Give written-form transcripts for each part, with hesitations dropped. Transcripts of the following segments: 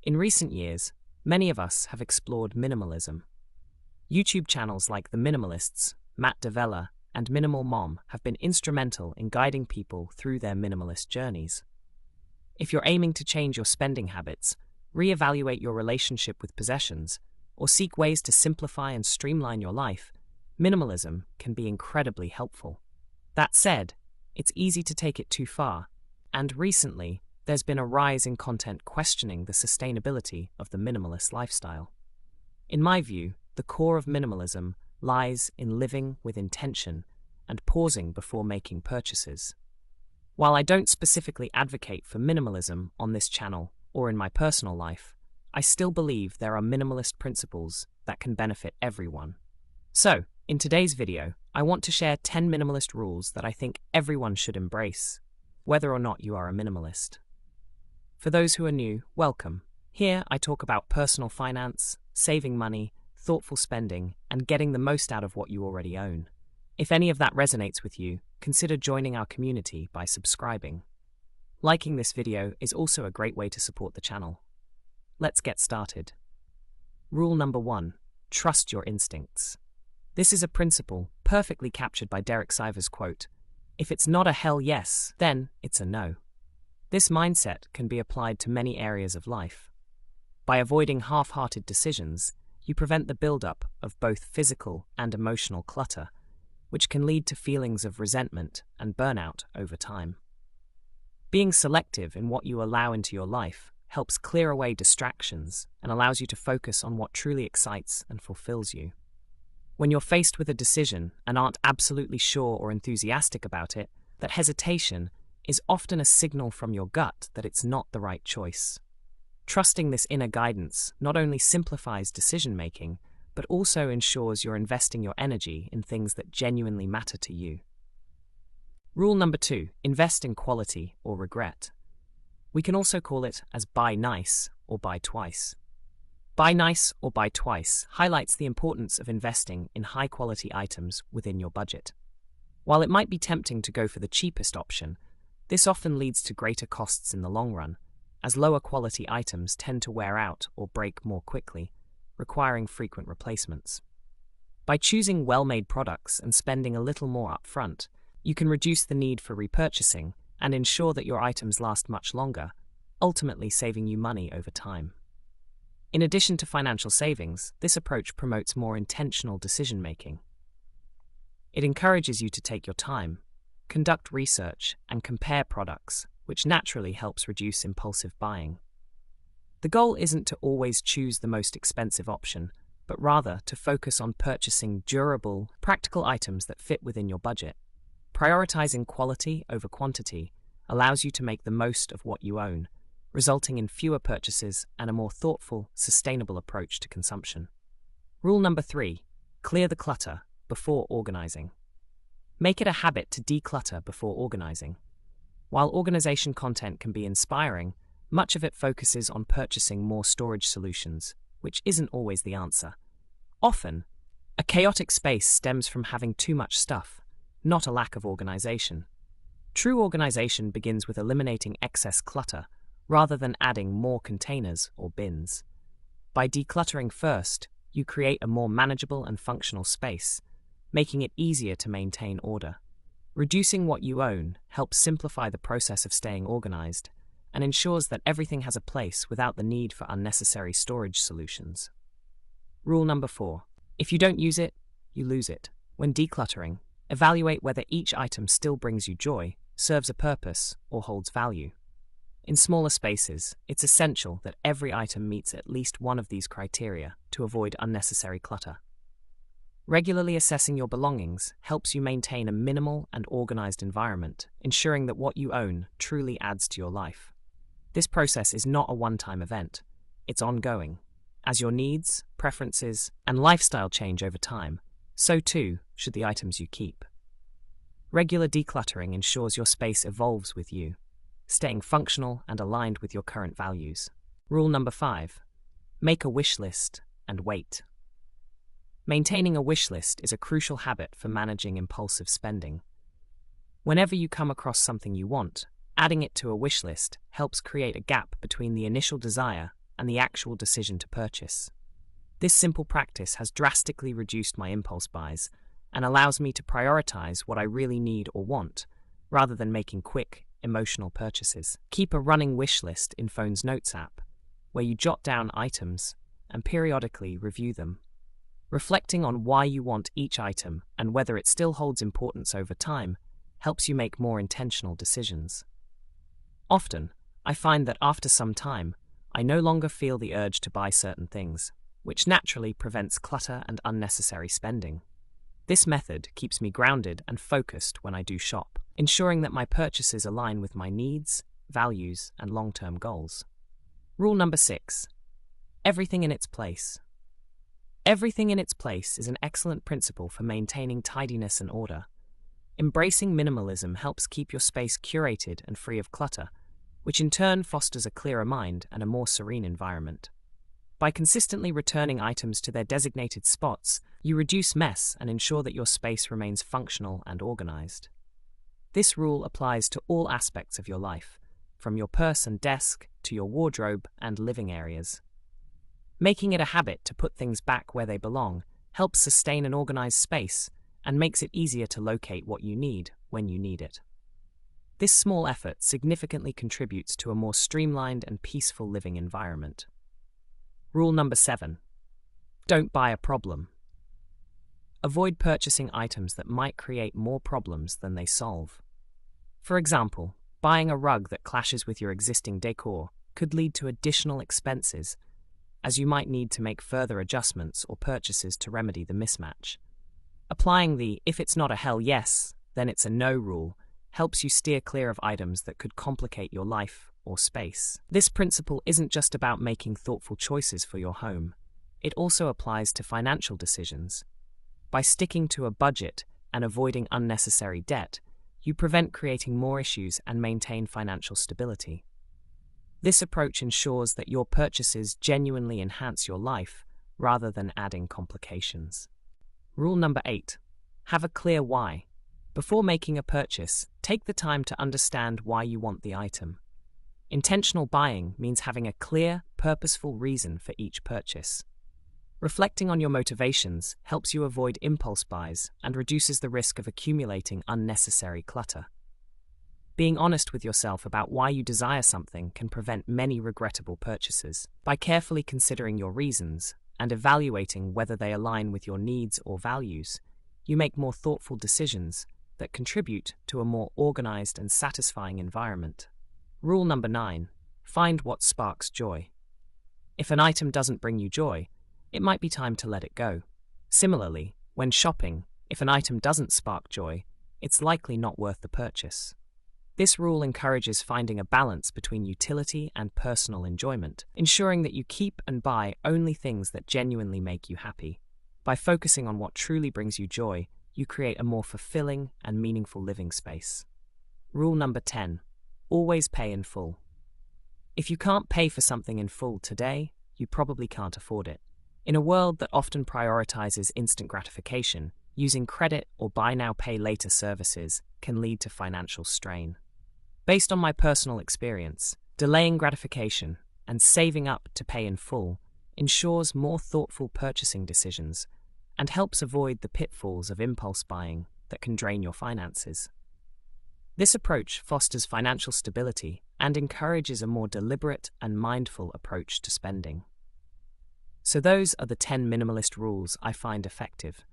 In recent years, many of us have explored minimalism. YouTube channels like the Minimalists, Matt Devella, and Minimal Mom have been instrumental in guiding people through their minimalist journeys. If you're aiming to change your spending habits, reevaluate your relationship with possessions, or seek ways to simplify and streamline your life, minimalism can be incredibly helpful. That said, it's easy to take it too far, and recently, there's been a rise in content questioning the sustainability of the minimalist lifestyle. In my view, the core of minimalism lies in living with intention and pausing before making purchases. While I don't specifically advocate for minimalism on this channel or in my personal life, I still believe there are minimalist principles that can benefit everyone. So, in today's video, I want to share 10 minimalist rules that I think everyone should embrace, whether or not you are a minimalist. For those who are new, welcome. Here I talk about personal finance, saving money, thoughtful spending, and getting the most out of what you already own. If any of that resonates with you, consider joining our community by subscribing. Liking this video is also a great way to support the channel. Let's get started. Rule number 1. Trust your instincts. This is a principle perfectly captured by Derek Sivers' quote, "If it's not a hell yes, then it's a no." This mindset can be applied to many areas of life. By avoiding half-hearted decisions, you prevent the buildup of both physical and emotional clutter, which can lead to feelings of resentment and burnout over time. Being selective in what you allow into your life helps clear away distractions and allows you to focus on what truly excites and fulfills you. When you're faced with a decision and aren't absolutely sure or enthusiastic about it, that hesitation is often a signal from your gut that it's not the right choice. Trusting this inner guidance not only simplifies decision-making, but also ensures you're investing your energy in things that genuinely matter to you. Rule number 2. Invest in quality or regret. We can also call it as buy nice or buy twice. Buy nice or buy twice highlights the importance of investing in high-quality items within your budget. While it might be tempting to go for the cheapest option, this often leads to greater costs in the long run, as lower-quality items tend to wear out or break more quickly, requiring frequent replacements. By choosing well-made products and spending a little more upfront, you can reduce the need for repurchasing and ensure that your items last much longer, ultimately saving you money over time. In addition to financial savings, this approach promotes more intentional decision-making. It encourages you to take your time, conduct research, and compare products, which naturally helps reduce impulsive buying. The goal isn't to always choose the most expensive option, but rather to focus on purchasing durable, practical items that fit within your budget. Prioritizing quality over quantity allows you to make the most of what you own, resulting in fewer purchases and a more thoughtful, sustainable approach to consumption. Rule number 3. Clear the clutter before organizing. Make it a habit to declutter before organizing. While organization content can be inspiring, much of it focuses on purchasing more storage solutions, which isn't always the answer. Often, a chaotic space stems from having too much stuff, not a lack of organization. True organization begins with eliminating excess clutter, rather than adding more containers or bins. By decluttering first, you create a more manageable and functional space, making it easier to maintain order. Reducing what you own helps simplify the process of staying organized and ensures that everything has a place without the need for unnecessary storage solutions. Rule number 4. If you don't use it, you lose it. When decluttering, evaluate whether each item still brings you joy, serves a purpose, or holds value. In smaller spaces, it's essential that every item meets at least one of these criteria to avoid unnecessary clutter. Regularly assessing your belongings helps you maintain a minimal and organized environment, ensuring that what you own truly adds to your life. This process is not a one-time event. It's ongoing. As your needs, preferences, and lifestyle change over time, so too should the items you keep. Regular decluttering ensures your space evolves with you, staying functional and aligned with your current values. Rule number 5. Make a wish list and wait. Maintaining a wish list is a crucial habit for managing impulsive spending. Whenever you come across something you want, adding it to a wish list helps create a gap between the initial desire and the actual decision to purchase. This simple practice has drastically reduced my impulse buys and allows me to prioritize what I really need or want, rather than making quick, emotional purchases. Keep a running wish list in phone's Notes app, where you jot down items and periodically review them. Reflecting on why you want each item and whether it still holds importance over time helps you make more intentional decisions. Often, I find that after some time, I no longer feel the urge to buy certain things, which naturally prevents clutter and unnecessary spending. This method keeps me grounded and focused when I do shop, ensuring that my purchases align with my needs, values, and long-term goals. Rule number 6. Everything in its place. Everything in its place is an excellent principle for maintaining tidiness and order. Embracing minimalism helps keep your space curated and free of clutter, which in turn fosters a clearer mind and a more serene environment. By consistently returning items to their designated spots, you reduce mess and ensure that your space remains functional and organized. This rule applies to all aspects of your life, from your purse and desk to your wardrobe and living areas. Making it a habit to put things back where they belong helps sustain an organized space and makes it easier to locate what you need when you need it. This small effort significantly contributes to a more streamlined and peaceful living environment. Rule number 7. Don't buy a problem. Avoid purchasing items that might create more problems than they solve. For example, buying a rug that clashes with your existing decor could lead to additional expenses, as you might need to make further adjustments or purchases to remedy the mismatch. Applying the "if it's not a hell yes, then it's a no" rule helps you steer clear of items that could complicate your life or space. This principle isn't just about making thoughtful choices for your home. It also applies to financial decisions. By sticking to a budget and avoiding unnecessary debt, you prevent creating more issues and maintain financial stability. This approach ensures that your purchases genuinely enhance your life rather than adding complications. Rule number 8. Have a clear why. Before making a purchase, take the time to understand why you want the item. Intentional buying means having a clear, purposeful reason for each purchase. Reflecting on your motivations helps you avoid impulse buys and reduces the risk of accumulating unnecessary clutter. Being honest with yourself about why you desire something can prevent many regrettable purchases. By carefully considering your reasons and evaluating whether they align with your needs or values, you make more thoughtful decisions that contribute to a more organized and satisfying environment. Rule number 9. Find what sparks joy. If an item doesn't bring you joy, it might be time to let it go. Similarly, when shopping, if an item doesn't spark joy, it's likely not worth the purchase. This rule encourages finding a balance between utility and personal enjoyment, ensuring that you keep and buy only things that genuinely make you happy. By focusing on what truly brings you joy, you create a more fulfilling and meaningful living space. Rule number 10. Always pay in full. If you can't pay for something in full today, you probably can't afford it. In a world that often prioritizes instant gratification, using credit or buy now pay later services can lead to financial strain. Based on my personal experience, delaying gratification and saving up to pay in full ensures more thoughtful purchasing decisions and helps avoid the pitfalls of impulse buying that can drain your finances. This approach fosters financial stability and encourages a more deliberate and mindful approach to spending. So those are the 10 minimalist rules I find effective.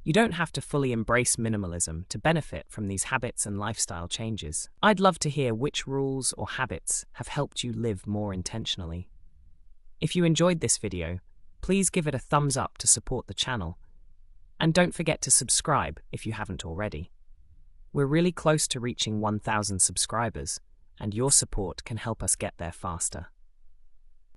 You don't have to fully embrace minimalism to benefit from these habits and lifestyle changes. I'd love to hear which rules or habits have helped you live more intentionally. If you enjoyed this video, please give it a thumbs up to support the channel. And don't forget to subscribe if you haven't already. We're really close to reaching 1,000 subscribers, and your support can help us get there faster.